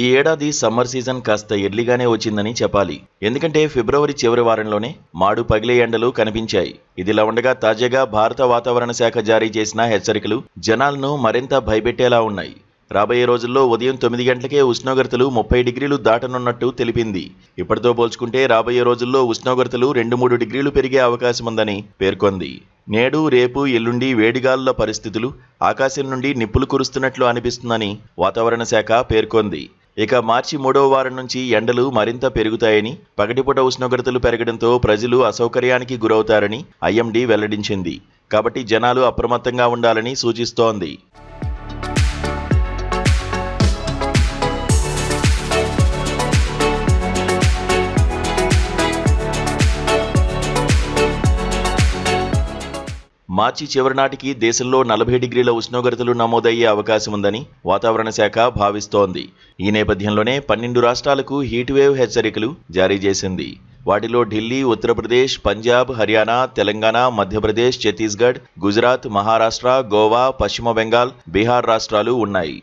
ఈ ఏడాది summer season కాస్త ఎర్లీగానే వచ్చిందని చెప్పాలి. ఎందుకంటే ఫిబ్రవరి చివరి వారంలోనే మాడు పగిలే ఎండలు కనిపించాయి. ఇదిలా ఉండగా తాజాగా భారత వాతావరణ శాఖ జారీ చేసిన హెచ్చరికలు జనాలను మరింత భయపెట్టేలా ఉన్నాయి. రాబోయే రోజుల్లో ఉదయం 9 గంటలకే ఉష్ణోగ్రతలు 30 డిగ్రీలు దాటనున్నట్టు తెలిపింది. ఇప్పటితో పోల్చుకుంటే రాబోయే రోజుల్లో ఉష్ణోగ్రతలు 2-3 డిగ్రీలు పెరిగే అవకాశముందని పేర్కొంది. నేడు, రేపు, ఎల్లుండి వేడిగాలుల పరిస్థితులు ఆకాశం నుండి నిప్పులు కురుస్తున్నట్లు అనిపిస్తుందని వాతావరణ శాఖ పేర్కొంది. ఇక మార్చి 3వ వారం నుంచి ఎండలు మరింత పెరుగుతాయని, పగటిపూట ఉష్ణోగ్రతలు పెరగడంతో ప్రజలు అసౌకర్యానికి గురవుతారని ఐఎండీ వెల్లడించింది. కాబట్టి జనాలు అప్రమత్తంగా ఉండాలని సూచిస్తోంది. మార్చి చివరి నాటికి దేశంలో 40 డిగ్రీల ఉష్ణోగ్రతలు నమోదయ్యే అవకాశం ఉందని వాతావరణ శాఖ భావిస్తోంది. ఈ నేపథ్యంలోనే 12 రాష్ట్రాలకు హీట్ వేవ్ హెచ్చరికలు జారీ చేసింది. వాటిలో ఢిల్లీ, ఉత్తరప్రదేశ్, పంజాబ్, హర్యానా, తెలంగాణ, మధ్యప్రదేశ్, ఛత్తీస్గఢ్, గుజరాత్, మహారాష్ట్ర, గోవా, పశ్చిమ బెంగాల్, బీహార్ రాష్ట్రాలు ఉన్నాయి.